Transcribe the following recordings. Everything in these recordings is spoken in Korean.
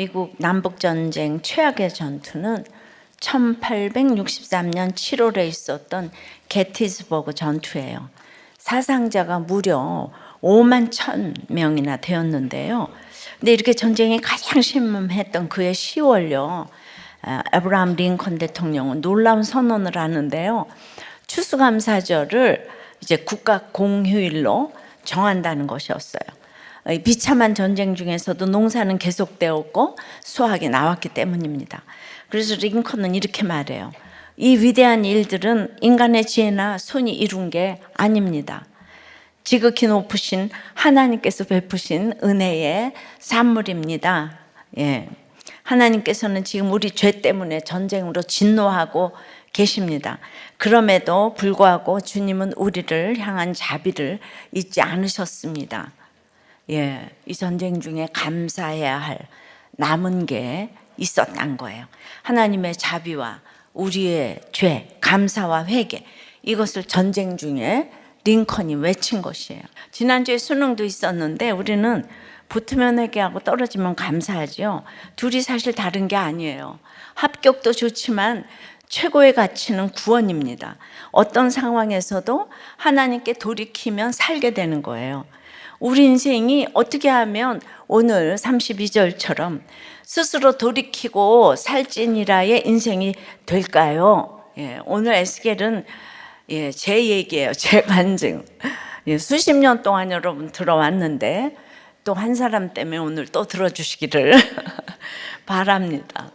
미국 남북전쟁 최악의 전투는 1863년 7월에 있었던 게티스버그 전투예요. 사상자가 무려 5만 1,000명이나 되었는데요. 근데 이렇게 전쟁이 가장 심했던 그해 10월요. 에브라함 링컨 대통령은 놀라운 선언을 하는데요. 추수감사절을 이제 국가 공휴일로 정한다는 것이었어요. 비참한 전쟁 중에서도 농사는 계속되었고 수확이 나왔기 때문입니다. 그래서 링컨은 이렇게 말해요. 이 위대한 일들은 인간의 지혜나 손이 이룬 게 아닙니다. 지극히 높으신 하나님께서 베푸신 은혜의 산물입니다. 예. 하나님께서는 지금 우리 죄 때문에 전쟁으로 진노하고 계십니다. 그럼에도 불구하고 주님은 우리를 향한 자비를 잊지 않으셨습니다. 예, 이 전쟁 중에 감사해야 할 남은 게 있었단 거예요. 하나님의 자비와 우리의 죄, 감사와 회개, 이것을 전쟁 중에 링컨이 외친 것이에요. 지난주에 수능도 있었는데 우리는 붙으면 회개하고 떨어지면 감사하죠. 둘이 사실 다른 게 아니에요. 합격도 좋지만 최고의 가치는 구원입니다. 어떤 상황에서도 하나님께 돌이키면 살게 되는 거예요. 우리 인생이 어떻게 하면 오늘 32절처럼 스스로 돌이키고 살찌니라의 인생이 될까요? 예, 오늘 에스겔은 제 얘기예요. 제 간증. 수십 년 동안 여러분 들어왔는데 또 한 사람 때문에 오늘 또 들어주시기를 바랍니다.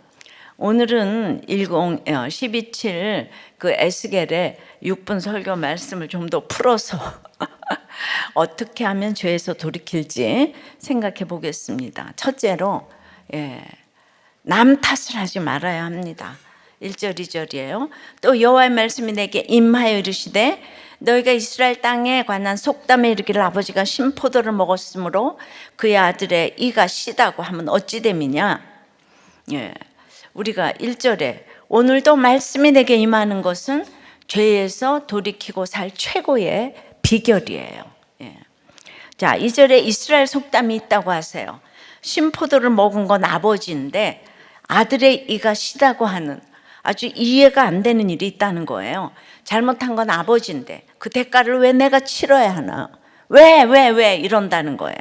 오늘은 12.7 그 에스겔의 6분 설교 말씀을 좀 더 풀어서 어떻게 하면 죄에서 돌이킬지 생각해 보겠습니다. 첫째로 남 탓을 하지 말아야 합니다. 1절 2절이에요. 또 여호와의 말씀이 내게 임하여 이르시되 너희가 이스라엘 땅에 관한 속담에 이르기를 아버지가 신포도를 먹었으므로 그의 아들의 이가 시다고 하면 어찌 됨이냐. 우리가 1절에 오늘도 말씀이 내게 임하는 것은 죄에서 돌이키고 살 최고의 비결이에요. 자, 2절에 이스라엘 속담이 있다고 하세요. 신포도를 먹은 건 아버지인데 아들의 이가 시다고 하는 아주 이해가 안 되는 일이 있다는 거예요. 잘못한 건 아버지인데 그 대가를 왜 내가 치러야 하나? 왜 이런다는 거예요.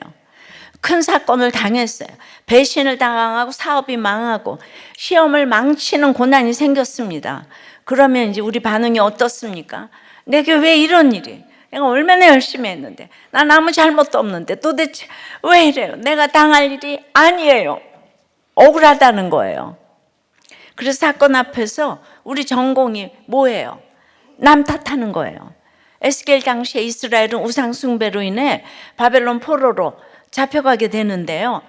큰 사건을 당했어요. 배신을 당하고 사업이 망하고 시험을 망치는 고난이 생겼습니다. 그러면 이제 우리 반응이 어떻습니까? 내게 왜 이런 일이? 내가 얼마나 열심히 했는데 난 아무 잘못도 없는데 도대체 왜 이래요? 내가 당할 일이 아니에요. 억울하다는 거예요. 그래서 사건 앞에서 우리 전공이 뭐예요? 남 탓하는 거예요. 에스겔 당시에 이스라엘은 우상 숭배로 인해 바벨론 포로로 잡혀가게 되는데요.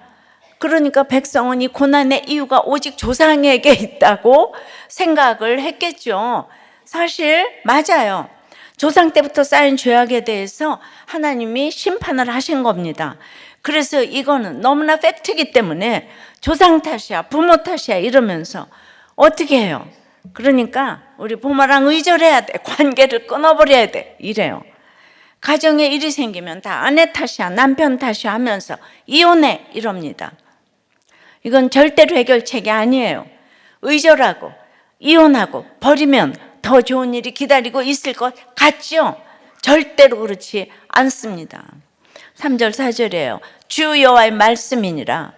그러니까 백성은 이 고난의 이유가 오직 조상에게 있다고 생각을 했겠죠. 사실 맞아요. 조상 때부터 쌓인 죄악에 대해서 하나님이 심판을 하신 겁니다. 그래서 이거는 너무나 팩트이기 때문에 조상 탓이야, 부모 탓이야 이러면서 어떻게 해요? 그러니까 우리 부모랑 의절해야 돼. 관계를 끊어버려야 돼. 이래요. 가정에 일이 생기면 다 아내 탓이야, 남편 탓이야 하면서 이혼해 이럽니다. 이건 절대로 해결책이 아니에요. 의절하고 이혼하고 버리면 더 좋은 일이 기다리고 있을 것 같죠? 절대로 그렇지 않습니다. 3절 4절이에요. 주 여호와의 말씀이니라.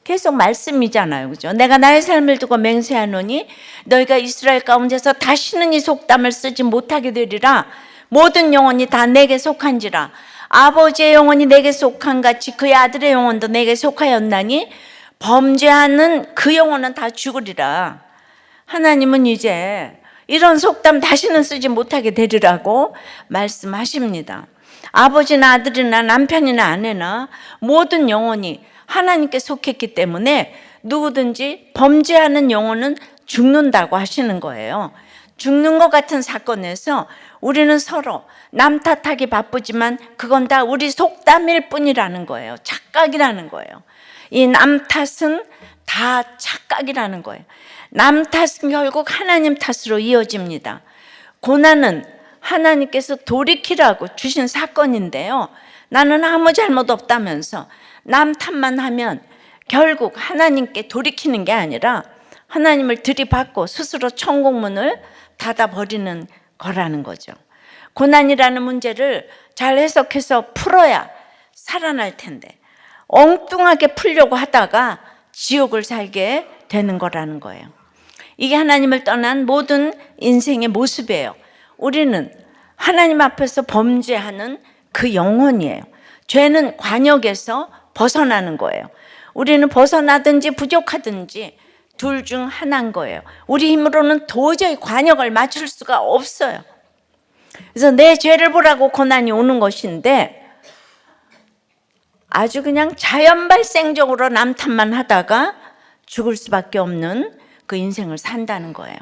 계속 말씀이잖아요. 그죠? 내가 나의 삶을 두고 맹세하노니 너희가 이스라엘 가운데서 다시는 이 속담을 쓰지 못하게 되리라. 모든 영혼이 다 내게 속한지라. 아버지의 영혼이 내게 속한 같이 그의 아들의 영혼도 내게 속하였나니 범죄하는 그 영혼은 다 죽으리라. 하나님은 이제 이런 속담 다시는 쓰지 못하게 되리라고 말씀하십니다. 아버지나 아들이나 남편이나 아내나 모든 영혼이 하나님께 속했기 때문에 누구든지 범죄하는 영혼은 죽는다고 하시는 거예요. 죽는 것 같은 사건에서 우리는 서로 남 탓하기 바쁘지만 그건 다 우리 속담일 뿐이라는 거예요. 착각이라는 거예요. 이 남 탓은 다 착각이라는 거예요. 남 탓은 결국 하나님 탓으로 이어집니다. 고난은 하나님께서 돌이키라고 주신 사건인데요. 나는 아무 잘못 없다면서 남 탓만 하면 결국 하나님께 돌이키는 게 아니라 하나님을 들이받고 스스로 천국문을 닫아버리는 거라는 거죠. 고난이라는 문제를 잘 해석해서 풀어야 살아날 텐데 엉뚱하게 풀려고 하다가 지옥을 살게 되는 거라는 거예요. 이게 하나님을 떠난 모든 인생의 모습이에요. 우리는 하나님 앞에서 범죄하는 그 영혼이에요. 죄는 관역에서 벗어나는 거예요. 우리는 벗어나든지 부족하든지 둘 중 하나인 거예요. 우리 힘으로는 도저히 관역을 맞출 수가 없어요. 그래서 내 죄를 보라고 고난이 오는 것인데 아주 그냥 자연 발생적으로 남 탓만 하다가 죽을 수밖에 없는 그 인생을 산다는 거예요.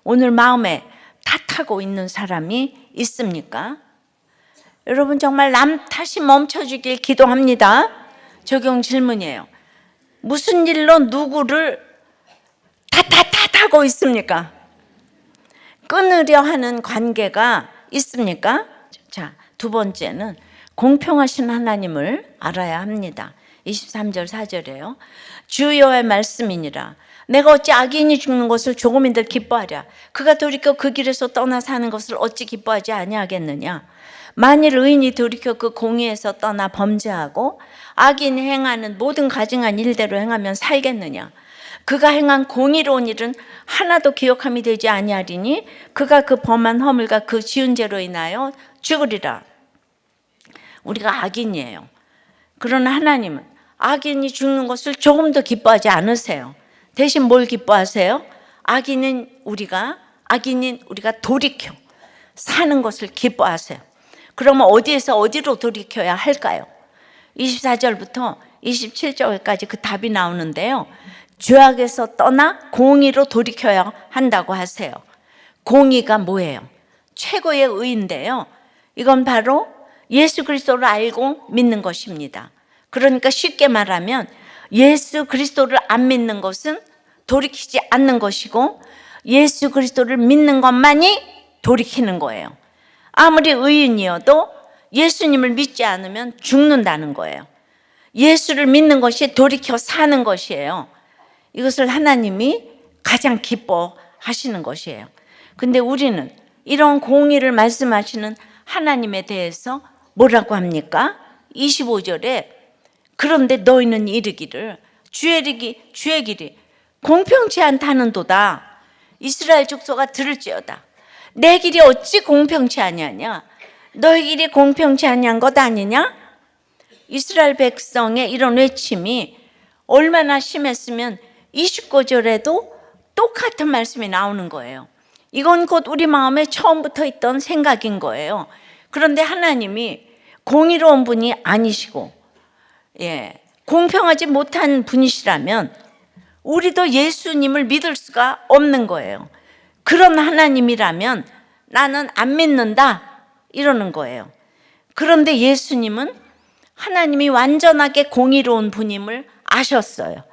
오늘 마음에 탓하고 있는 사람이 있습니까? 여러분 정말 남 탓이 멈춰주길 기도합니다. 적용 질문이에요. 무슨 일로 누구를 탓하고 있습니까? 끊으려 하는 관계가 있습니까? 자, 두 번째는 공평하신 하나님을 알아야 합니다. 23절 4절이에요. 주 여호와의 말씀이니라. 내가 어찌 악인이 죽는 것을 조금인들 기뻐하랴. 그가 돌이켜 그 길에서 떠나 사는 것을 어찌 기뻐하지 아니하겠느냐. 만일 의인이 돌이켜 그 공의에서 떠나 범죄하고 악인이 행하는 모든 가증한 일대로 행하면 살겠느냐. 그가 행한 공의로운 일은 하나도 기억함이 되지 아니하리니 그가 그 범한 허물과 그 지은 죄로 인하여 죽으리라. 우리가 악인이에요. 그러나 하나님은 악인이 죽는 것을 조금도 기뻐하지 않으세요. 대신 뭘 기뻐하세요? 악인인 우리가 돌이켜 사는 것을 기뻐하세요. 그러면 어디에서 어디로 돌이켜야 할까요? 24절부터 27절까지 그 답이 나오는데요. 죄악에서 떠나 공의로 돌이켜야 한다고 하세요. 공의가 뭐예요? 최고의 의인데요. 이건 바로 예수 그리스도를 알고 믿는 것입니다. 그러니까 쉽게 말하면 예수 그리스도를 안 믿는 것은 돌이키지 않는 것이고 예수 그리스도를 믿는 것만이 돌이키는 거예요. 아무리 의인이어도 예수님을 믿지 않으면 죽는다는 거예요. 예수를 믿는 것이 돌이켜 사는 것이에요. 이것을 하나님이 가장 기뻐하시는 것이에요. 근데 우리는 이런 공의를 말씀하시는 하나님에 대해서 뭐라고 합니까? 25절에 그런데 너희는 이르기를 주의 길이 공평치 않다는도다. 이스라엘 족속아 들을지어다. 내 길이 어찌 공평치 아니하냐? 너희 길이 공평치 아니한 것 아니냐? 이스라엘 백성의 이런 외침이 얼마나 심했으면 29절에도 똑같은 말씀이 나오는 거예요. 이건 곧 우리 마음에 처음부터 있던 생각인 거예요. 그런데 하나님이 공의로운 분이 아니시고 공평하지 못한 분이시라면 우리도 예수님을 믿을 수가 없는 거예요. 그런 하나님이라면 나는 안 믿는다 이러는 거예요. 그런데 예수님은 하나님이 완전하게 공의로운 분임을 아셨어요.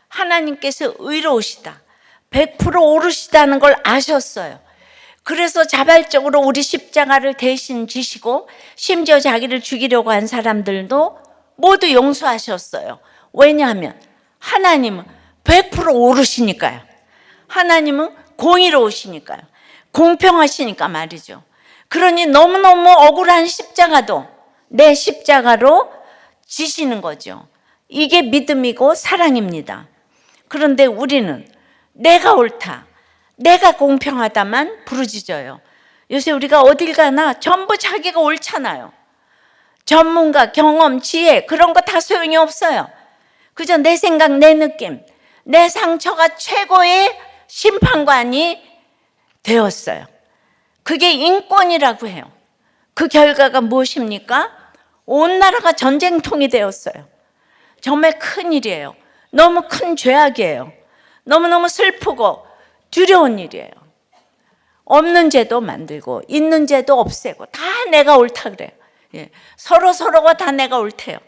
하나님께서 의로우시다, 100% 옳으시다는 걸 아셨어요. 그래서 자발적으로 우리 십자가를 대신 지시고 심지어 자기를 죽이려고 한 사람들도 모두 용서하셨어요. 왜냐하면 하나님은 100% 옳으시니까요. 하나님은 공의로우시니까요. 공평하시니까 말이죠. 그러니 너무너무 억울한 십자가도 내 십자가로 지시는 거죠. 이게 믿음이고 사랑입니다. 그런데 우리는 내가 옳다, 내가 공평하다만 부르짖어요. 요새 우리가 어딜 가나 전부 자기가 옳잖아요. 전문가, 경험, 지혜 그런 거 다 소용이 없어요. 그저 내 생각, 내 느낌, 내 상처가 최고의 심판관이 되었어요. 그게 인권이라고 해요. 그 결과가 무엇입니까? 온 나라가 전쟁통이 되었어요. 정말 큰일이에요. 너무 큰 죄악이에요. 너무너무 슬프고 두려운 일이에요. 없는 죄도 만들고 있는 죄도 없애고 다 내가 옳다 그래요. 서로가 다 내가 옳대요.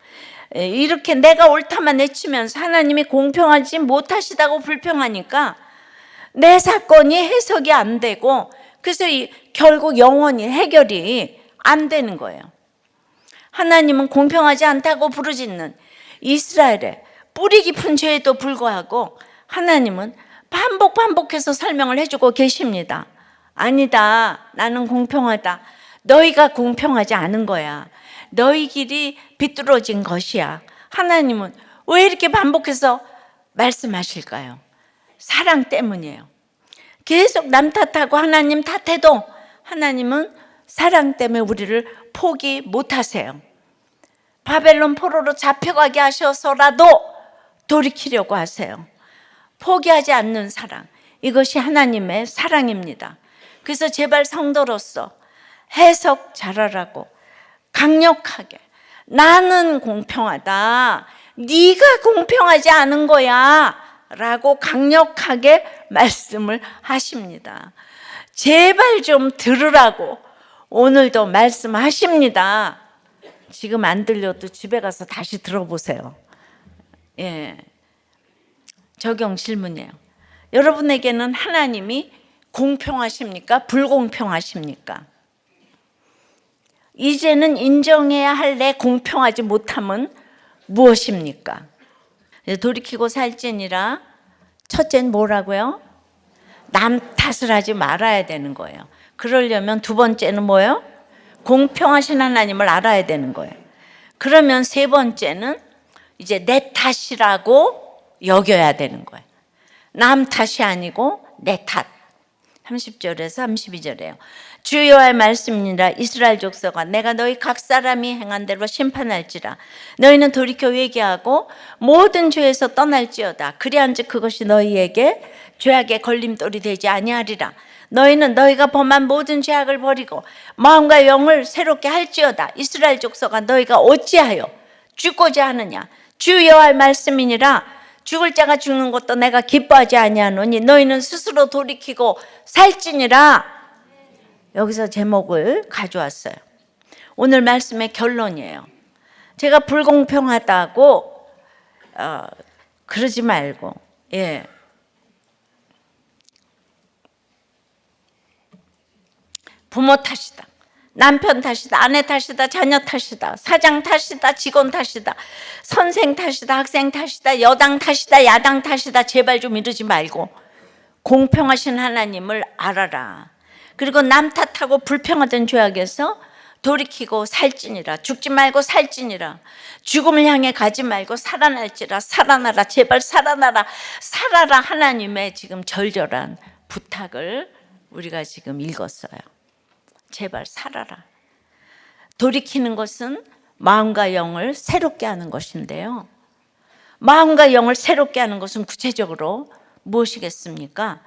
이렇게 내가 옳다만 외치면서 하나님이 공평하지 못하시다고 불평하니까 내 사건이 해석이 안 되고 그래서 결국 영원히 해결이 안 되는 거예요. 하나님은 공평하지 않다고 부르짖는 이스라엘의 뿌리 깊은 죄에도 불구하고 하나님은 반복해서 설명을 해주고 계십니다. 아니다, 나는 공평하다. 너희가 공평하지 않은 거야. 너희 길이 비뚤어진 것이야. 하나님은 왜 이렇게 반복해서 말씀하실까요? 사랑 때문이에요. 계속 남 탓하고 하나님 탓해도 하나님은 사랑 때문에 우리를 포기 못하세요. 바벨론 포로로 잡혀가게 하셔서라도 돌이키려고 하세요. 포기하지 않는 사랑, 이것이 하나님의 사랑입니다. 그래서 제발 성도로서 해석 잘하라고 강력하게, 나는 공평하다, 네가 공평하지 않은 거야 라고 강력하게 말씀을 하십니다. 제발 좀 들으라고 오늘도 말씀하십니다. 지금 안 들려도 집에 가서 다시 들어보세요. 예. 적용 질문이에요. 여러분에게는 하나님이 공평하십니까? 불공평하십니까? 이제는 인정해야 할 내 공평하지 못함은 무엇입니까? 돌이키고 살지니라. 첫째는 뭐라고요? 남 탓을 하지 말아야 되는 거예요. 그러려면 두 번째는 뭐예요? 공평하신 하나님을 알아야 되는 거예요. 그러면 세 번째는 이제 내 탓이라고 여겨야 되는 거예요. 남 탓이 아니고 내 탓. 30절에서 32절이에요. 주 여호와의 말씀이니라. 이스라엘 족속아, 내가 너희 각 사람이 행한 대로 심판할지라. 너희는 돌이켜 회개하고 모든 죄에서 떠날지어다. 그리한즉 그것이 너희에게 죄악의 걸림돌이 되지 아니하리라. 너희는 너희가 범한 모든 죄악을 버리고 마음과 영을 새롭게 할지어다. 이스라엘 족속아, 너희가 어찌하여 죽고자 하느냐. 주 여호와의 말씀이니라. 죽을 자가 죽는 것도 내가 기뻐하지 아니하노니 너희는 스스로 돌이키고 살지니라. 여기서 제목을 가져왔어요. 오늘 말씀의 결론이에요. 제가 불공평하다고 그러지 말고, 예, 부모 탓이다, 남편 탓이다, 아내 탓이다, 자녀 탓이다, 사장 탓이다, 직원 탓이다, 선생 탓이다, 학생 탓이다, 여당 탓이다, 야당 탓이다. 제발 좀 이러지 말고 공평하신 하나님을 알아라. 그리고 남 탓하고 불평하던 죄악에서 돌이키고 살지니라. 죽지 말고 살지니라. 죽음을 향해 가지 말고 살아날지라. 살아나라. 제발 살아나라. 살아라. 하나님의 지금 절절한 부탁을 우리가 지금 읽었어요. 제발 살아라. 돌이키는 것은 마음과 영을 새롭게 하는 것인데요. 마음과 영을 새롭게 하는 것은 구체적으로 무엇이겠습니까?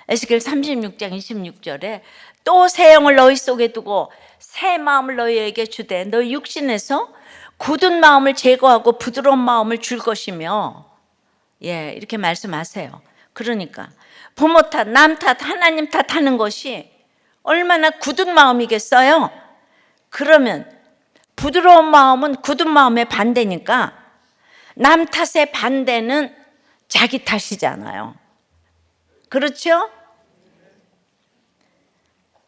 에스겔 36장 26절에 또 새 영을 너희 속에 두고 새 마음을 너희에게 주되 너희 육신에서 굳은 마음을 제거하고 부드러운 마음을 줄 것이며, 예, 이렇게 말씀하세요. 그러니까 부모 탓, 남 탓, 하나님 탓하는 것이 얼마나 굳은 마음이겠어요? 그러면 부드러운 마음은 굳은 마음의 반대니까 남 탓의 반대는 자기 탓이잖아요. 그렇죠?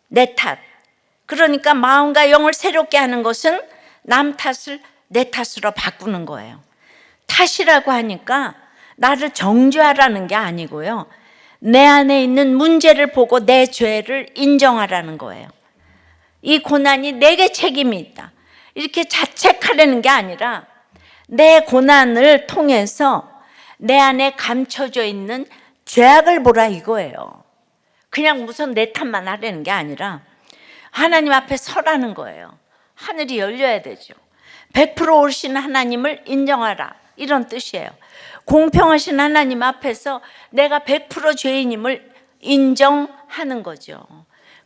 내 탓. 그러니까 마음과 영을 새롭게 하는 것은 남 탓을 내 탓으로 바꾸는 거예요. 탓이라고 하니까 나를 정죄하라는 게 아니고요. 내 안에 있는 문제를 보고 내 죄를 인정하라는 거예요. 이 고난이 내게 책임이 있다, 이렇게 자책하려는 게 아니라 내 고난을 통해서 내 안에 감춰져 있는 죄악을 보라 이거예요. 그냥 무슨 내 탓만 하려는 게 아니라 하나님 앞에 서라는 거예요. 하늘이 열려야 되죠. 100% 옳으신 하나님을 인정하라, 이런 뜻이에요. 공평하신 하나님 앞에서 내가 100% 죄인임을 인정하는 거죠.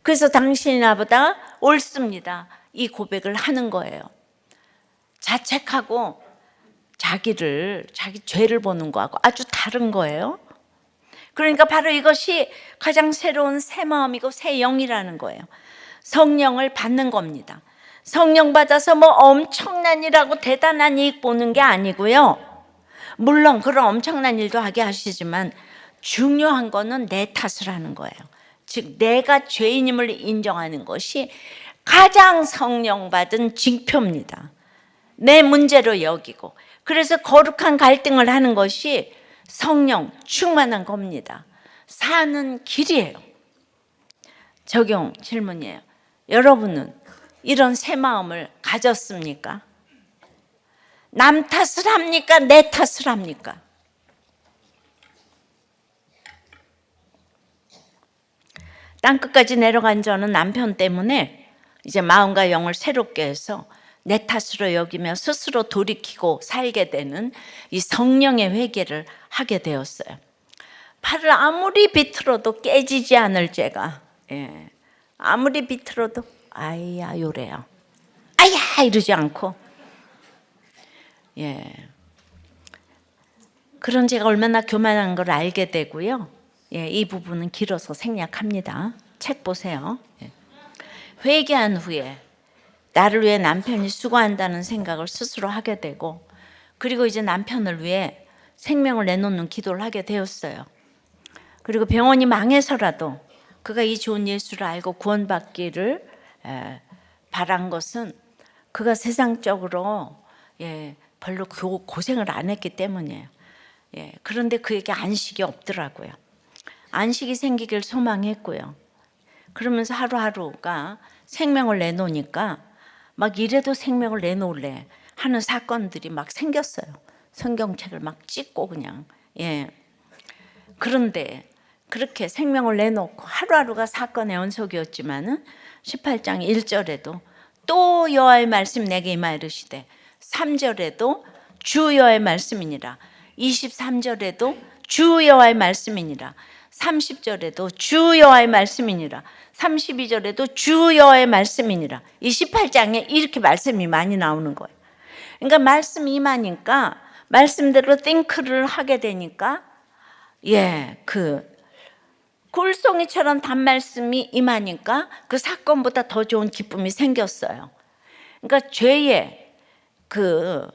그래서 당신이 나보다 옳습니다, 이 고백을 하는 거예요. 자책하고 자기 죄를 보는 거하고 아주 다른 거예요. 그러니까 바로 이것이 가장 새로운 새 마음이고 새 영이라는 거예요. 성령을 받는 겁니다. 성령 받아서 뭐 엄청난 일하고 대단한 이익 보는 게 아니고요. 물론 그런 엄청난 일도 하게 하시지만 중요한 거는 내 탓을 하는 거예요. 즉 내가 죄인임을 인정하는 것이 가장 성령 받은 징표입니다. 내 문제로 여기고, 그래서 거룩한 갈등을 하는 것이 성령 충만한 겁니다. 사는 길이에요. 적용 질문이에요. 여러분은 이런 새 마음을 가졌습니까? 남 탓을 합니까? 내 탓을 합니까? 땅끝까지 내려간 저는 남편 때문에 이제 마음과 영을 새롭게 해서 내 탓으로 여기며 스스로 돌이키고 살게 되는 이 성령의 회개를 하게 되었어요. 팔을 아무리 비틀어도 깨지지 않을 죄가, 예, 아무리 비틀어도 아야 요래요. 아야 이러지 않고, 예, 그런 제가 얼마나 교만한 걸 알게 되고요. 예, 이 부분은 길어서 생략합니다. 책 보세요. 예. 회개한 후에 나를 위해 남편이 수고한다는 생각을 스스로 하게 되고, 그리고 이제 남편을 위해 생명을 내놓는 기도를 하게 되었어요. 그리고 병원이 망해서라도 그가 이 좋은 예수를 알고 구원받기를 바란 것은 그가 세상적으로, 예, 별로 고생을 안 했기 때문이에요. 예, 그런데 그에게 안식이 없더라고요. 안식이 생기길 소망했고요. 그러면서 하루하루가 생명을 내놓으니까 막 이래도 생명을 내놓을래 하는 사건들이 막 생겼어요. 성경책을 막 찍고 그냥. 예. 그런데 그렇게 생명을 내놓고 하루하루가 사건의 연속이었지만은 18장 1절에도 또 여호와의 말씀 내게 임하이르시되, 3절에도 주 여호와의 말씀이니라, 23절에도 주 여호와의 말씀이니라, 30절에도 주 여호와의 말씀이니라, 32절에도 주 여호와의 말씀이니라. 이 18장에 이렇게 말씀이 많이 나오는 거예요. 그러니까 말씀이 임하니까 말씀대로 띵크를 하게 되니까, 예, 그 굴송이처럼 단말씀이 임하니까 그 사건보다 더 좋은 기쁨이 생겼어요. 그러니까 죄의 그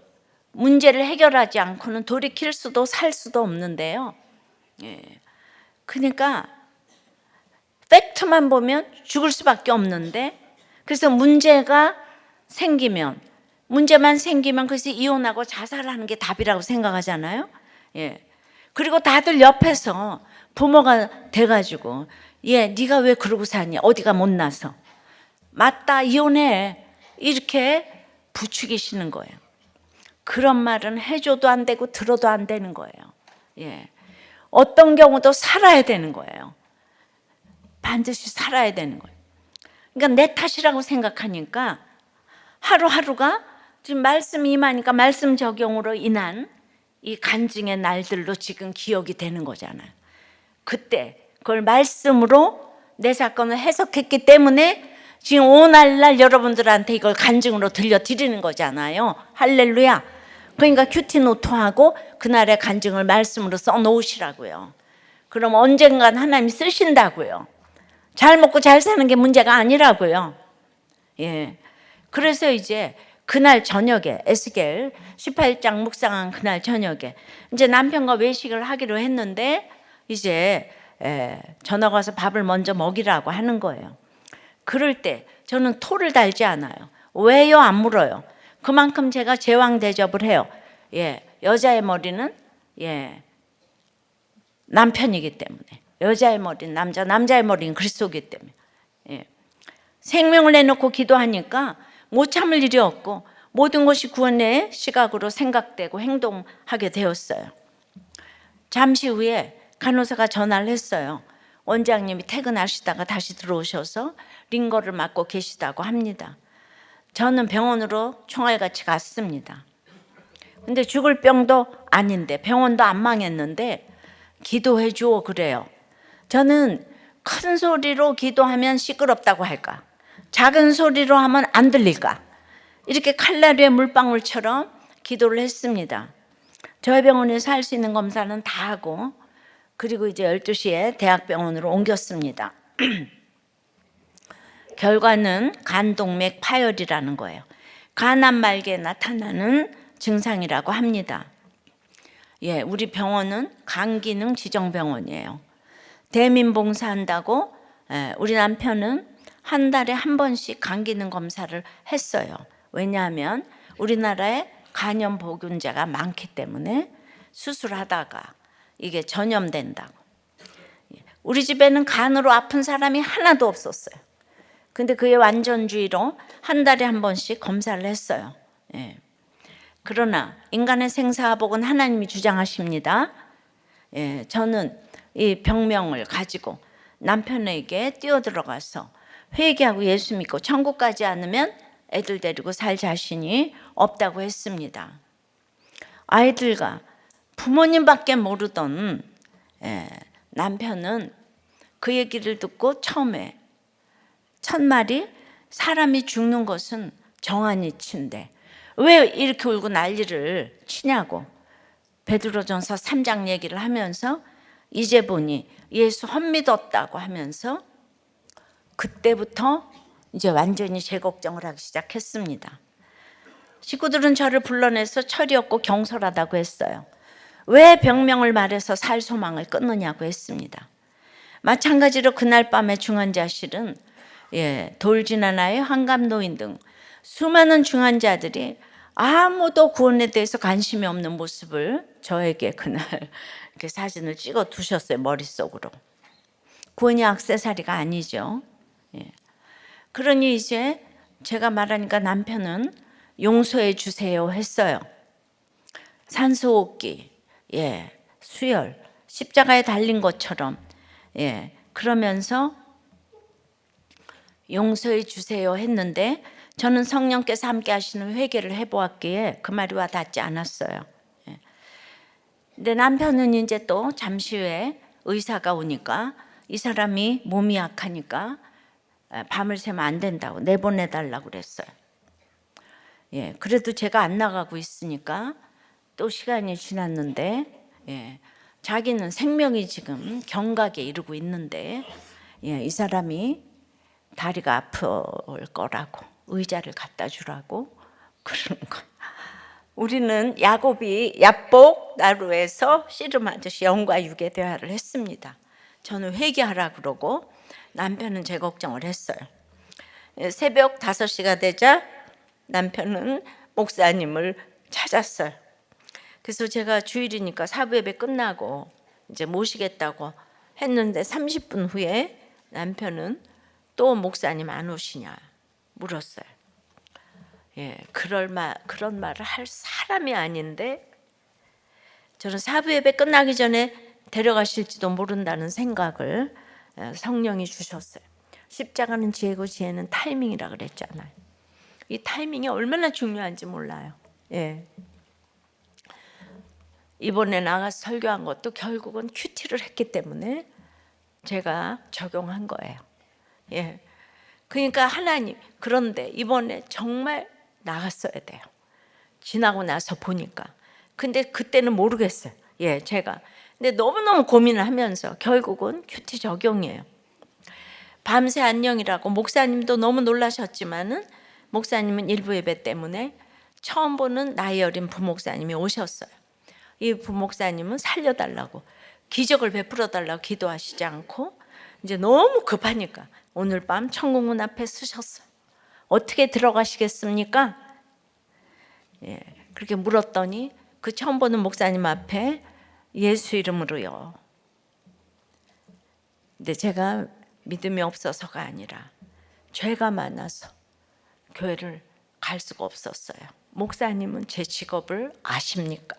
문제를 해결하지 않고는 돌이킬 수도 살 수도 없는데요. 예. 그러니까 팩트만 보면 죽을 수밖에 없는데, 그래서 문제만 생기면 그래서 이혼하고 자살하는 게 답이라고 생각하잖아요. 예. 그리고 다들 옆에서 부모가 돼가지고, 예, 네가 왜 그러고 사니? 어디가 못나서? 맞다, 이혼해. 이렇게 부추기시는 거예요. 그런 말은 해줘도 안 되고 들어도 안 되는 거예요. 예. 어떤 경우도 살아야 되는 거예요. 반드시 살아야 되는 거예요. 그러니까 내 탓이라고 생각하니까 하루하루가 지금 말씀이 임하니까 말씀 적용으로 인한 이 간증의 날들로 지금 기억이 되는 거잖아요. 그때 그걸 말씀으로 내 사건을 해석했기 때문에 지금 오늘날 여러분들한테 이걸 간증으로 들려드리는 거잖아요. 할렐루야. 그러니까 큐티노트하고 그날의 간증을 말씀으로 써놓으시라고요. 그럼 언젠간 하나님이 쓰신다고요. 잘 먹고 잘 사는 게 문제가 아니라고요. 예. 그래서 이제 그날 저녁에 에스겔 18장 묵상한 그날 저녁에 이제 남편과 외식을 하기로 했는데, 이제 전화가 와서 밥을 먼저 먹이라고 하는 거예요. 그럴 때 저는 토를 달지 않아요. 왜요? 안 물어요. 그만큼 제가 제왕 대접을 해요. 예, 여자의 머리는, 예, 남편이기 때문에, 여자의 머리는 남자의 머리는 그리스도이기 때문에, 예. 생명을 내놓고 기도하니까 못 참을 일이 없고 모든 것이 구원의 시각으로 생각되고 행동하게 되었어요. 잠시 후에 간호사가 전화를 했어요. 원장님이 퇴근하시다가 다시 들어오셔서 링거를 맞고 계시다고 합니다. 저는 병원으로 총알같이 갔습니다. 근데 죽을 병도 아닌데, 병원도 안 망했는데 기도해 줘 그래요. 저는 큰 소리로 기도하면 시끄럽다고 할까, 작은 소리로 하면 안 들릴까, 이렇게 칼날의 물방울처럼 기도를 했습니다. 저희 병원에서 할 수 있는 검사는 다 하고, 그리고 이제 12시에 대학병원으로 옮겼습니다. 결과는 간동맥 파열이라는 거예요. 간암말기에 나타나는 증상이라고 합니다. 예, 우리 병원은 간기능 지정병원이에요. 대민봉사한다고 우리 남편은 한 달에 한 번씩 간기능 검사를 했어요. 왜냐하면 우리나라에 간염보균자가 많기 때문에 수술하다가 이게 전염된다고. 우리 집에는 간으로 아픈 사람이 하나도 없었어요. 근데 그의 완전주의로 한 달에 한 번씩 검사를 했어요. 예. 그러나 인간의 생사복은 하나님이 주장하십니다. 예, 저는 이 병명을 가지고 남편에게 뛰어들어가서 회개하고 예수 믿고 천국 가지 않으면 애들 데리고 살 자신이 없다고 했습니다. 아이들과 부모님밖에 모르던 남편은 그 얘기를 듣고 처음에 첫말이 사람이 죽는 것은 정한이치인데 왜 이렇게 울고 난리를 치냐고 베드로전서 3장 얘기를 하면서 이제 보니 예수 헛믿었다고 하면서 그때부터 이제 완전히 제 걱정을 하기 시작했습니다. 식구들은 저를 불러내서 철이 없고 경솔하다고 했어요. 왜 병명을 말해서 살 소망을 끊느냐고 했습니다. 마찬가지로 그날 밤에 중환자실은 돌진하나의 환갑노인 등 수많은 중환자들이 아무도 구원에 대해서 관심이 없는 모습을 저에게 그날 이렇게 사진을 찍어 두셨어요. 머릿속으로. 구원이 액세서리가 아니죠. 그러니 이제 제가 말하니까 남편은 용서해 주세요 했어요. 산소호흡기, 수혈, 십자가에 달린 것처럼 그러면서 용서해 주세요 했는데 저는 성령께서 함께 하시는 회개를 해보았기에 그 말이 와 닿지 않았어요. 근데 남편은 이제 또 잠시 후에 의사가 오니까 이 사람이 몸이 약하니까 밤을 새면 안 된다고 내보내달라고 그랬어요. 그래도 제가 안 나가고 있으니까 또 시간이 지났는데 자기는 생명이 지금 경각에 이르고 있는데 이 사람이 다리가 아플 거라고 의자를 갖다 주라고 그러는 거예요. 우리는 야곱이 야복 나루에서 씨름하듯이 영과 육의 대화를 했습니다. 저는 회개하라 그러고 남편은 제 걱정을 했어요. 새벽 5시가 되자 남편은 목사님을 찾았어요. 그래서 제가 주일이니까 사부 예배 끝나고 이제 모시겠다고 했는데 30분 후에 남편은 또 목사님 안 오시냐 물었어요. 그런 말을 할 사람이 아닌데 저는 사부 예배 끝나기 전에 데려가실지도 모른다는 생각을 성령이 주셨어요. 십자가는 지혜고 지혜는 타이밍이라 그랬잖아요. 이 타이밍이 얼마나 중요한지 몰라요. 이번에 나가서 설교한 것도 결국은 큐티를 했기 때문에 제가 적용한 거예요. 그러니까 하나님, 그런데 이번에 정말 나갔어야 돼요. 지나고 나서 보니까. 근데 그때는 모르겠어요. 제가. 근데 너무너무 고민을 하면서 결국은 큐티 적용이에요. 밤새 안녕이라고 목사님도 너무 놀라셨지만은 목사님은 일부 예배 때문에 처음 보는 나이 어린 부목사님이 오셨어요. 이 부목사님은 살려달라고 기적을 베풀어 달라고 기도하시지 않고 이제 너무 급하니까 오늘 밤 천국문 앞에 서셨어요. 어떻게 들어가시겠습니까? 그렇게 물었더니 그 처음 보는 목사님 앞에 예수 이름으로요. 근데 제가 믿음이 없어서가 아니라 죄가 많아서 교회를 갈 수가 없었어요. 목사님은 제 직업을 아십니까?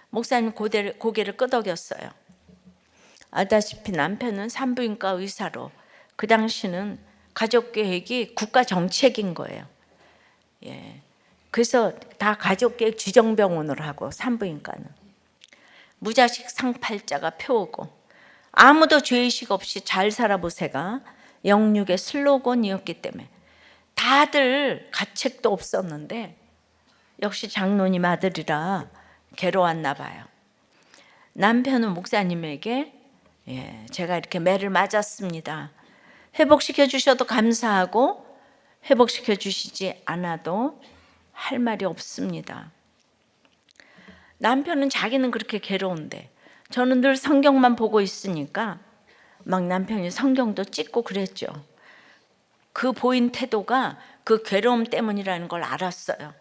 목사님 고개를 끄덕였어요. 알다시피 남편은 산부인과 의사로 그 당시는 가족계획이 국가 정책인 거예요. 그래서 다 가족계획 주정병원으로 하고 산부인과는 무자식 상팔자가 표오고 아무도 죄의식 없이 잘 살아보세가 영육의 슬로건이었기 때문에 다들 가책도 없었는데 역시 장로님 아들이라 괴로웠나 봐요. 남편은 목사님에게 제가 이렇게 매를 맞았습니다. 회복시켜 주셔도 감사하고 회복시켜 주시지 않아도 할 말이 없습니다. 남편은 자기는 그렇게 괴로운데 저는 늘 성경만 보고 있으니까 막 남편이 성경도 찍고 그랬죠. 그 보인 태도가 그 괴로움 때문이라는 걸 알았어요.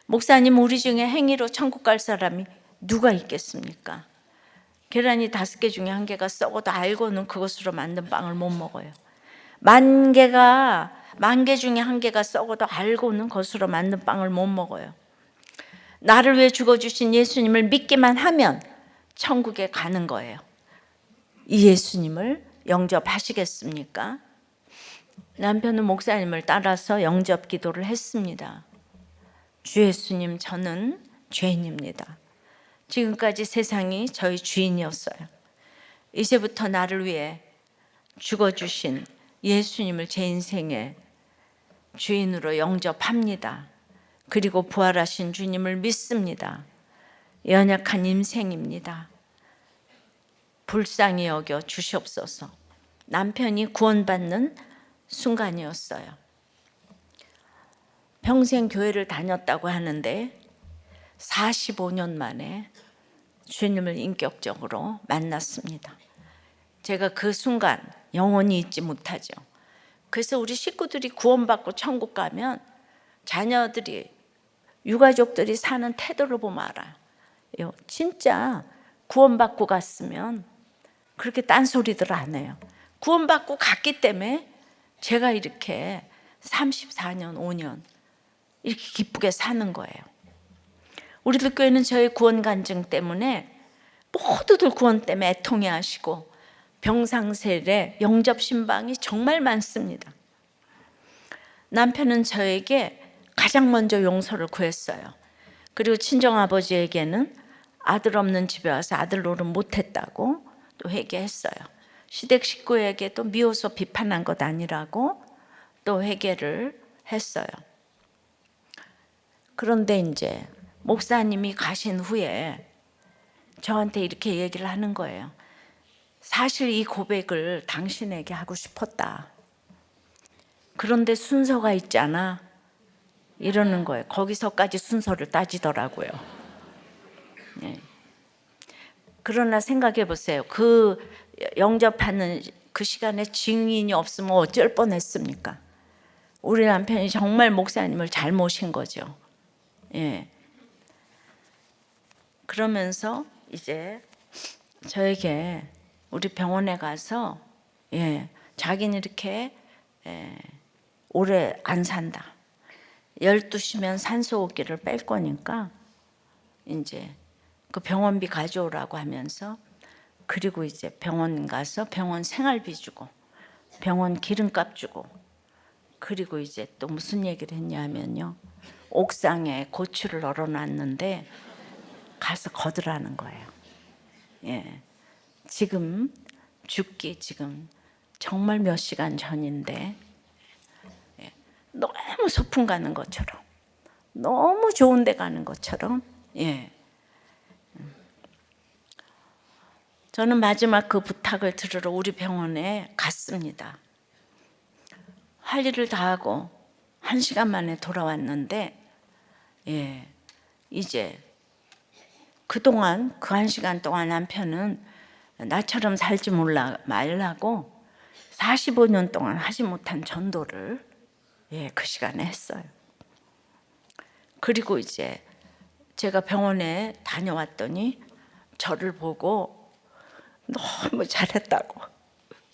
목사님, 우리 중에 행위로 천국 갈 사람이 누가 있겠습니까? 계란이 5개 중에 1개가 썩어도 알고는 그것으로 만든 빵을 못 먹어요. 10,000개 중에 1개가 썩어도 알고는 그것으로 만든 빵을 못 먹어요. 나를 위해 죽어주신 예수님을 믿기만 하면 천국에 가는 거예요. 이 예수님을 영접하시겠습니까? 남편은 목사님을 따라서 영접 기도를 했습니다. 주 예수님, 저는 죄인입니다. 지금까지 세상이 저희 주인이었어요. 이제부터 나를 위해 죽어주신 예수님을 제 인생의 주인으로 영접합니다. 그리고 부활하신 주님을 믿습니다. 연약한 인생입니다. 불쌍히 여겨 주시옵소서. 남편이 구원받는 순간이었어요. 평생 교회를 다녔다고 하는데 45년 만에 주님을 인격적으로 만났습니다. 제가 그 순간 영원히 잊지 못하죠. 그래서 우리 식구들이 구원받고 천국 가면 자녀들이, 유가족들이 사는 태도를 보면 알아요. 진짜 구원받고 갔으면 그렇게 딴소리들 안 해요. 구원받고 갔기 때문에 제가 이렇게 34년, 5년 이렇게 기쁘게 사는 거예요. 우리들 교회는 저희 구원 간증 때문에 모두들 구원 때문에 애통해 하시고 병상세례, 영접 신방이 정말 많습니다. 남편은 저에게 가장 먼저 용서를 구했어요. 그리고 친정아버지에게는 아들 없는 집에 와서 아들 노릇 못했다고 또 회개했어요. 시댁 식구에게도 미워서 비판한 것 아니라고 또 회개를 했어요. 그런데 이제 목사님이 가신 후에 저한테 이렇게 얘기를 하는 거예요. 사실 이 고백을 당신에게 하고 싶었다. 그런데 순서가 있잖아. 이러는 거예요. 거기서까지 순서를 따지더라고요. 네. 그러나 생각해 보세요. 그 영접하는 그 시간에 증인이 없으면 어쩔 뻔했습니까? 우리 남편이 정말 목사님을 잘 모신 거죠. 예. 그러면서 이제 저에게 우리 병원에 가서 자기는 이렇게 오래 안 산다. 12시면 산소호흡기를 뺄 거니까 이제 그 병원비 가져오라고 하면서, 그리고 이제 병원 가서 병원 생활비 주고 병원 기름값 주고, 그리고 이제 또 무슨 얘기를 했냐면요, 옥상에 고추를 널어놨는데 가서 거두라는 거예요. 예. 지금 죽기 지금 정말 몇 시간 전인데 너무 소풍 가는 것처럼, 너무 좋은 데 가는 것처럼. 저는 마지막 그 부탁을 들으러 우리 병원에 갔습니다. 할 일을 다 하고 1시간 만에 돌아왔는데 이제 그동안 그 1시간 동안 남편은 나처럼 살지 말라고 45년 동안 하지 못한 전도를 그 시간에 했어요. 그리고 이제 제가 병원에 다녀왔더니 저를 보고 너무 잘했다고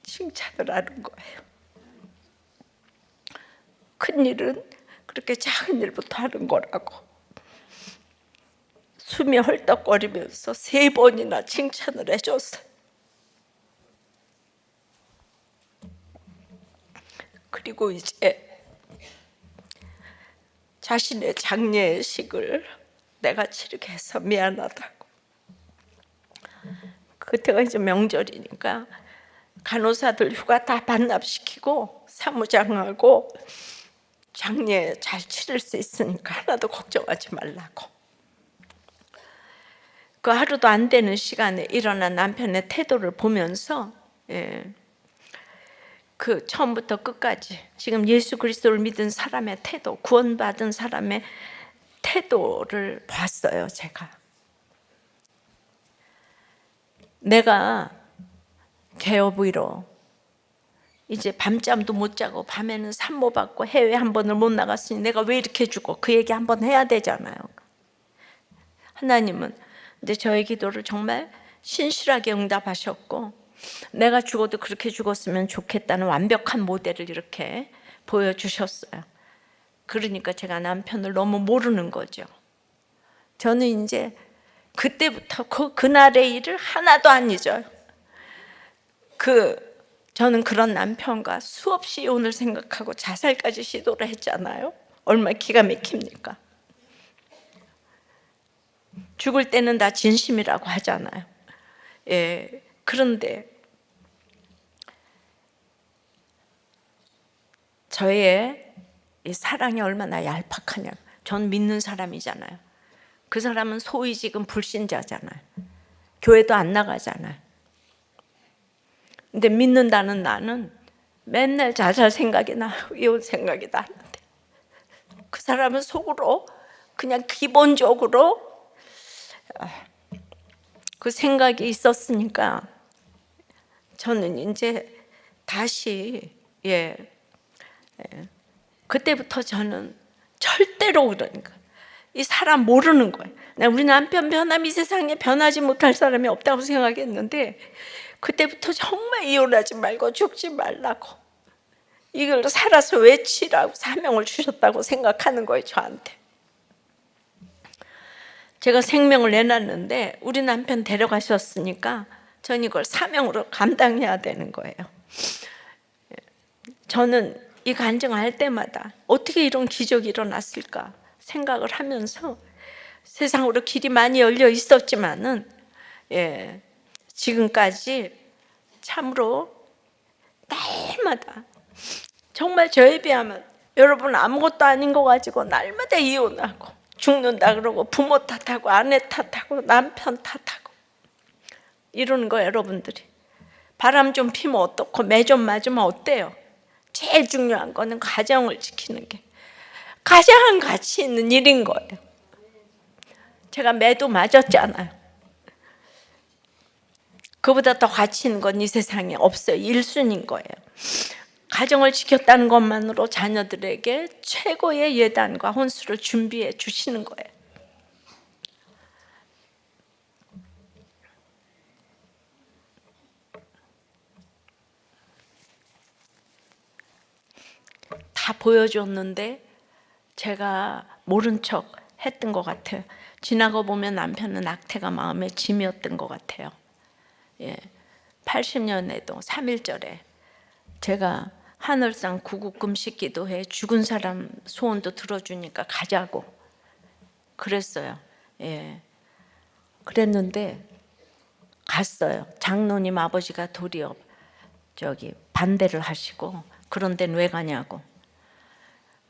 칭찬을 하는 거예요. 큰일은 그렇게 작은 일부터 하는 거라고. 숨이 헐떡거리면서 3번이나 칭찬을 해줬어요. 그리고 이제 자신의 장례식을 내가 치르게 해서 미안하다고. 그때가 이제 명절이니까 간호사들 휴가 다 반납시키고 사무장하고 장례 잘 치를 수 있으니까 하나도 걱정하지 말라고. 그 하루도 안 되는 시간에 일어난 남편의 태도를 보면서 그 처음부터 끝까지 지금 예수 그리스도를 믿은 사람의 태도, 구원받은 사람의 태도를 봤어요. 제가 개업의로 이제 밤잠도 못 자고 밤에는 산모 받고 해외 한 번을 못 나갔으니 내가 왜 이렇게 죽어? 그 얘기 한 번 해야 되잖아요. 하나님은 근데 저의 기도를 정말 신실하게 응답하셨고, 내가 죽어도 그렇게 죽었으면 좋겠다는 완벽한 모델을 이렇게 보여주셨어요. 그러니까 제가 남편을 너무 모르는 거죠. 저는 이제 그때부터 그날의 일을 하나도 안 잊어요. 저는 그런 남편과 수없이 이혼을 생각하고 자살까지 시도를 했잖아요. 얼마나 기가 막힙니까? 죽을 때는 다 진심이라고 하잖아요. 예, 그런데 저의 이 사랑이 얼마나 얄팍하냐. 전 믿는 사람이잖아요. 그 사람은 소위 지금 불신자잖아요. 교회도 안 나가잖아요. 근데 믿는다는 나는 맨날 자살 생각이 나, 이혼 생각이 나는데, 그 사람은 속으로 그냥 기본적으로 그 생각이 있었으니까 저는 이제 다시 그때부터 저는 절대로, 그러니까 이 사람 모르는 거예요. 우리 남편 변함 이 세상에 변하지 못할 사람이 없다고 생각했는데, 그때부터 정말 이혼하지 말고 죽지 말라고, 이걸 살아서 외치라고 사명을 주셨다고 생각하는 거예요, 저한테. 제가 생명을 내놨는데 우리 남편 데려가셨으니까 전 이걸 사명으로 감당해야 되는 거예요. 저는 이 간증할 때마다 어떻게 이런 기적이 일어났을까 생각을 하면서, 세상으로 길이 많이 열려 있었지만은 지금까지 참으로 날마다, 정말 저에 비하면 여러분 아무것도 아닌 거 가지고 날마다 이혼하고 죽는다 그러고 부모 탓하고 아내 탓하고 남편 탓하고 이러는 거, 여러분들이 바람 좀 피면 어떻고 매 좀 맞으면 어때요? 제일 중요한 거는 가정을 지키는 게 가장 가치 있는 일인 거예요. 제가 매도 맞았잖아요. 그보다 더 가치 있는 건 이 세상에 없어요. 1순위인 거예요. 가정을 지켰다는 것만으로 자녀들에게 최고의 예단과 혼수를 준비해 주시는 거예요. 다 보여줬는데 제가 모른 척 했던 것 같아요. 지나고 보면 남편은 악태가 마음의 짐이었던 것 같아요. 80년에도 3.1절에 제가 하늘상 구국금식 기도회 죽은 사람 소원도 들어주니까 가자고 그랬어요. 그랬는데 갔어요. 장로님 아버지가 도리어 반대를 하시고, 그런 데는 왜 가냐고.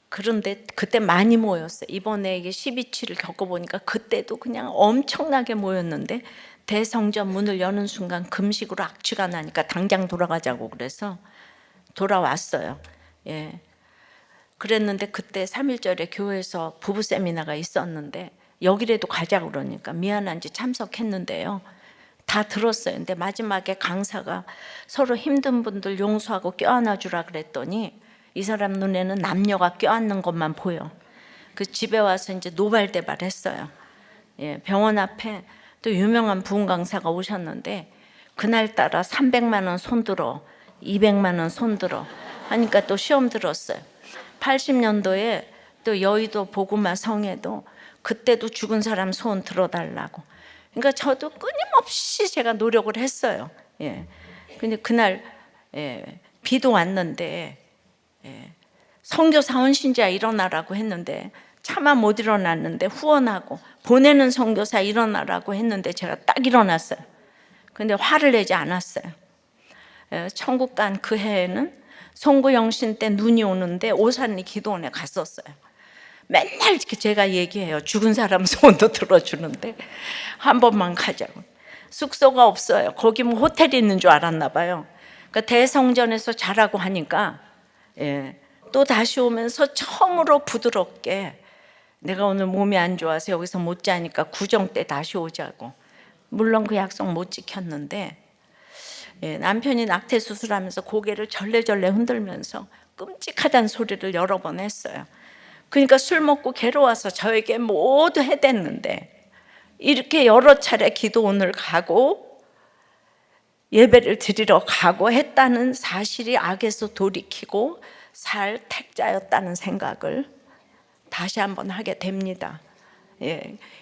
그런데 그때 많이 모였어요. 이번에 이게 12.7을 겪어보니까 그때도 그냥 엄청나게 모였는데, 대성전 문을 여는 순간 금식으로 악취가 나니까 당장 돌아가자고 그래서 돌아왔어요. 그랬는데 그때 3.1절에 교회에서 부부 세미나가 있었는데 여기라도 가자고 그러니까 미안한지 참석했는데요. 다 들었어요. 근데 마지막에 강사가 서로 힘든 분들 용서하고 껴안아 주라 그랬더니 이 사람 눈에는 남녀가 껴안는 것만 보여. 그 집에 와서 이제 노발대발했어요. 병원 앞에 또 유명한 부흥 강사가 오셨는데 그날따라 300만 원 손들어, 200만 원 손들어 하니까 또 시험 들었어요. 80년도에 또 여의도 복음화 성에도 그때도 죽은 사람 소원 들어달라고. 그러니까 저도 끊임없이 제가 노력을 했어요. 근데 그날 비도 왔는데 선교사 헌신자 일어나라고 했는데 차마 못 일어났는데, 후원하고 보내는 선교사 일어나라고 했는데 제가 딱 일어났어요. 근데 화를 내지 않았어요. 천국 간 그 해에는 송구영신 때 눈이 오는데 오산리 기도원에 갔었어요. 맨날 이렇게 제가 얘기해요. 죽은 사람 소원도 들어주는데 한 번만 가자고. 숙소가 없어요. 거기 뭐 호텔이 있는 줄 알았나 봐요. 그러니까 대성전에서 자라고 하니까 또 다시 오면서 처음으로 부드럽게, 내가 오늘 몸이 안 좋아서 여기서 못 자니까 구정 때 다시 오자고. 물론 그 약속 못 지켰는데 남편이 낙태 수술하면서 고개를 절레절레 흔들면서 끔찍하다는 소리를 여러 번 했어요. 그러니까 술 먹고 괴로워서 저에게 모두 해댔는데, 이렇게 여러 차례 기도원을 가고 예배를 드리러 가고 했다는 사실이 악에서 돌이키고 살 택자였다는 생각을 다시 한번 하게 됩니다.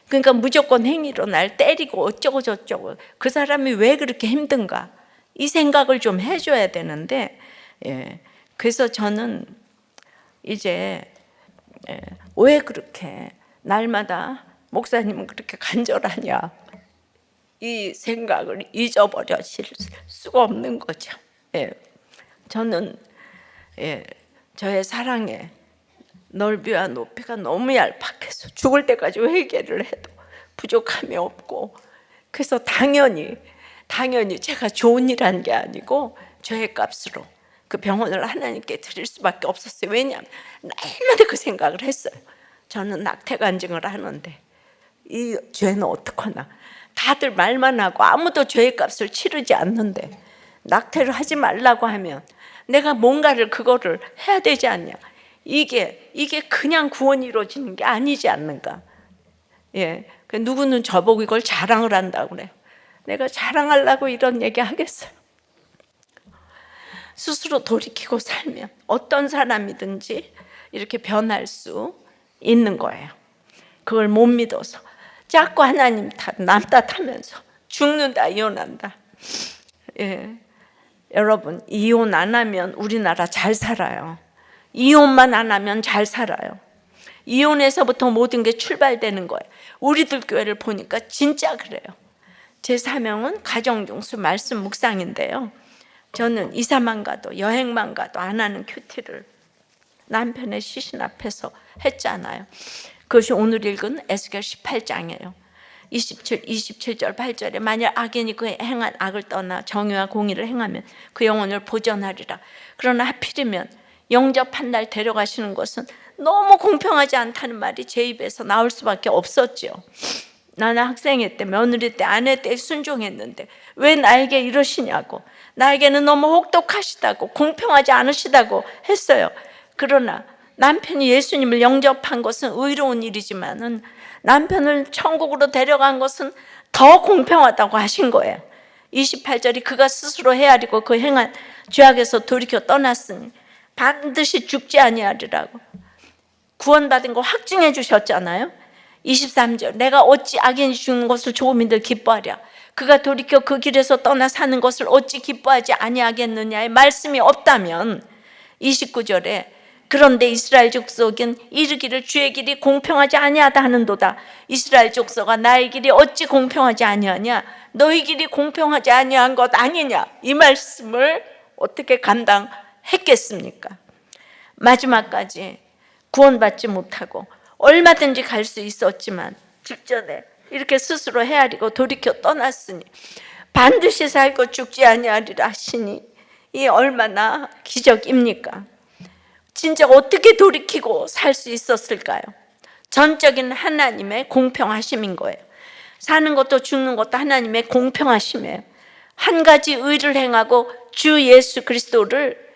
그러니까 무조건 행위로 날 때리고 어쩌고 저쩌고, 그 사람이 왜 그렇게 힘든가, 이 생각을 좀 해줘야 되는데, 그래서 저는 이제 왜 그렇게 날마다 목사님은 그렇게 간절하냐, 이 생각을 잊어버려질 수가 없는 거죠. 저는 저의 사랑의 넓이와 높이가 너무 얄팍해서 죽을 때까지 회개를 해도 부족함이 없고, 그래서 당연히 제가 좋은 일 한 게 아니고 저의 값으로 그 병원을 하나님께 드릴 수밖에 없었어요. 왜냐하면 날마다 그 생각을 했어요. 저는 낙태 간증을 하는데 이 죄는 어떡하나, 다들 말만 하고 아무도 죄의 값을 치르지 않는데 낙태를 하지 말라고 하면 내가 뭔가를 그거를 해야 되지 않냐. 이게 그냥 구원이 이루어지는 게 아니지 않는가. 누구는 저보고 이걸 자랑을 한다고 그래요. 내가 자랑하려고 이런 얘기 하겠어요? 스스로 돌이키고 살면 어떤 사람이든지 이렇게 변할 수 있는 거예요. 그걸 못 믿어서 자꾸 하나님 남 탓하면서 죽는다, 이혼한다. 여러분, 이혼 안 하면 우리나라 잘 살아요. 이혼만 안 하면 잘 살아요. 이혼에서부터 모든 게 출발되는 거예요. 우리들 교회를 보니까 진짜 그래요. 제 사명은 가정중수 말씀 묵상인데요, 저는 이사만 가도 여행만 가도 안 하는 큐티를 남편의 시신 앞에서 했잖아요. 그것이 오늘 읽은 에스겔 18장이에요. 27절 8절에 만약 악인이 그 행한 악을 떠나 정의와 공의를 행하면 그 영혼을 보전하리라. 그러나 하필이면 영접한 날 데려가시는 것은 너무 공평하지 않다는 말이 제 입에서 나올 수밖에 없었죠. 나는 학생일 때, 며느리 때, 아내 때 순종했는데 왜 나에게 이러시냐고, 나에게는 너무 혹독하시다고, 공평하지 않으시다고 했어요. 그러나 남편이 예수님을 영접한 것은 의로운 일이지만은 남편을 천국으로 데려간 것은 더 공평하다고 하신 거예요. 28절이 그가 스스로 헤아리고 그 행한 죄악에서 돌이켜 떠났으니 반드시 죽지 아니하리라고 구원받은 거 확증해 주셨잖아요. 23절 내가 어찌 악인이 죽는 것을 조금인들 기뻐하랴. 그가 돌이켜 그 길에서 떠나 사는 것을 어찌 기뻐하지 아니하겠느냐의 말씀이 없다면, 29절에 그런데 이스라엘 족속은 이르기를 주의 길이 공평하지 아니하다 하는도다. 이스라엘 족속아 나의 길이 어찌 공평하지 아니하냐, 너희 길이 공평하지 아니한 것 아니냐, 이 말씀을 어떻게 감당했겠습니까? 마지막까지 구원받지 못하고 얼마든지 갈 수 있었지만 직전에 이렇게 스스로 헤아리고 돌이켜 떠났으니 반드시 살고 죽지 아니하리라 하시니 이 얼마나 기적입니까? 진짜 어떻게 돌이키고 살 수 있었을까요? 전적인 하나님의 공평하심인 거예요. 사는 것도 죽는 것도 하나님의 공평하심이에요. 한 가지 의를 행하고 주 예수 그리스도를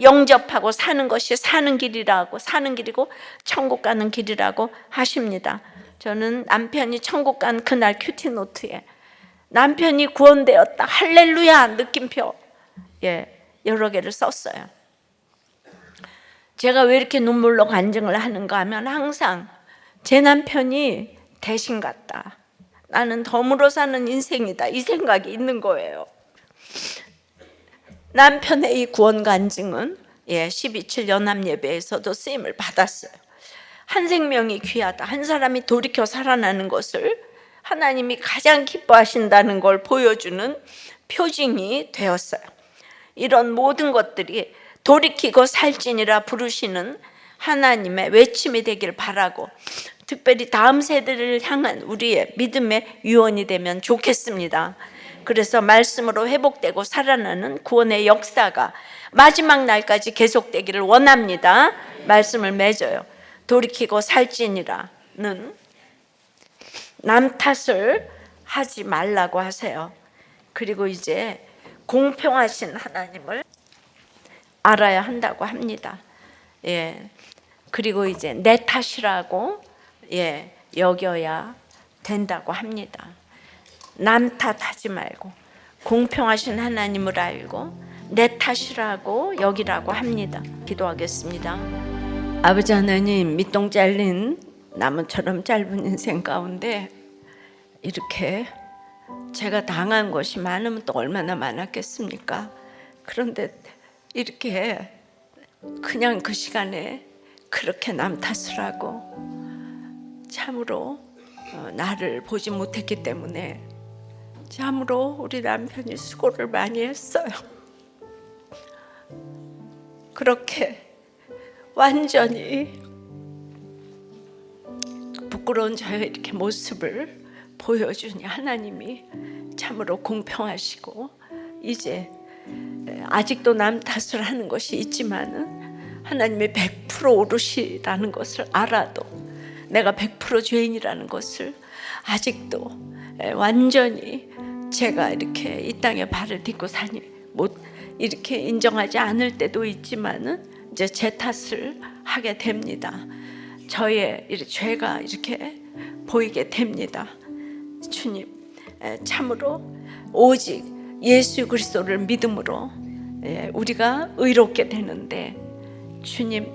영접하고 사는 것이 사는 길이라고, 사는 길이고 천국 가는 길이라고 하십니다. 저는 남편이 천국 간 그날 큐티 노트에 남편이 구원되었다 할렐루야 느낌표 여러 개를 썼어요. 제가 왜 이렇게 눈물로 간증을 하는가 하면 항상 제 남편이 대신 같다, 나는 덤으로 사는 인생이다, 이 생각이 있는 거예요. 남편의 이 구원 간증은 12.7 연합예배에서도 쓰임을 받았어요. 한 생명이 귀하다, 한 사람이 돌이켜 살아나는 것을 하나님이 가장 기뻐하신다는 걸 보여주는 표징이 되었어요. 이런 모든 것들이 돌이키고 살지니라 부르시는 하나님의 외침이 되길 바라고, 특별히 다음 세대를 향한 우리의 믿음의 유언이 되면 좋겠습니다. 그래서 말씀으로 회복되고 살아나는 구원의 역사가 마지막 날까지 계속되기를 원합니다. 말씀을 맺어요. 돌이키고 살지니라는 남 탓을 하지 말라고 하세요. 그리고 이제 공평하신 하나님을 알아야 한다고 합니다. 예. 그리고 이제 내 탓이라고 여겨야 된다고 합니다. 남 탓하지 말고 공평하신 하나님을 알고 내 탓이라고 여기라고 합니다. 기도하겠습니다. 아버지 하나님, 밑동 잘린 나무처럼 짧은 인생 가운데 이렇게 제가 당한 것이 많으면 또 얼마나 많았겠습니까? 그런데 이렇게 그냥 그 시간에 그렇게 남 탓을 하고 참으로 나를 보지 못했기 때문에 참으로 우리 남편이 수고를 많이 했어요. 그렇게 완전히 부끄러운 저의 이렇게 모습을 보여주니 하나님이 참으로 공평하시고, 이제 아직도 남 탓을 하는 것이 있지만은 하나님이 100% 오르시라는 것을 알아도, 내가 100% 죄인이라는 것을 아직도 완전히 제가 이렇게 이 땅에 발을 딛고 사니 못 이렇게 인정하지 않을 때도 있지만은 이제 제 탓을 하게 됩니다. 저의 죄가 이렇게 보이게 됩니다. 주님, 참으로 오직 예수 그리스도를 믿음으로 우리가 의롭게 되는데, 주님,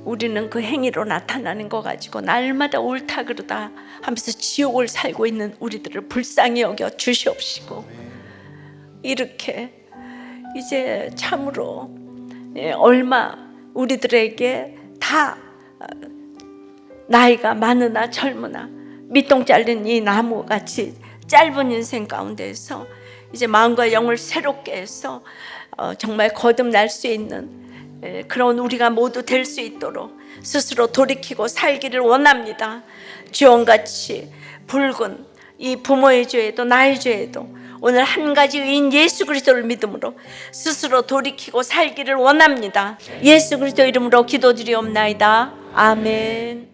우리는 그 행위로 나타나는 거 가지고 날마다 옳다 그르다 하면서 지옥을 살고 있는 우리들을 불쌍히 여겨 주시옵시고, 이렇게 이제 참으로 얼마 우리들에게 다 나이가 많으나 젊으나 밑동 잘린 이 나무같이 짧은 인생 가운데서 이제 마음과 영을 새롭게 해서 정말 거듭날 수 있는 그런 우리가 모두 될 수 있도록 스스로 돌이키고 살기를 원합니다. 주원같이 붉은 이 부모의 죄에도 나의 죄에도 오늘 한 가지 의인 예수 그리스도를 믿음으로 스스로 돌이키고 살기를 원합니다. 예수 그리스도 이름으로 기도드리옵나이다. 아멘.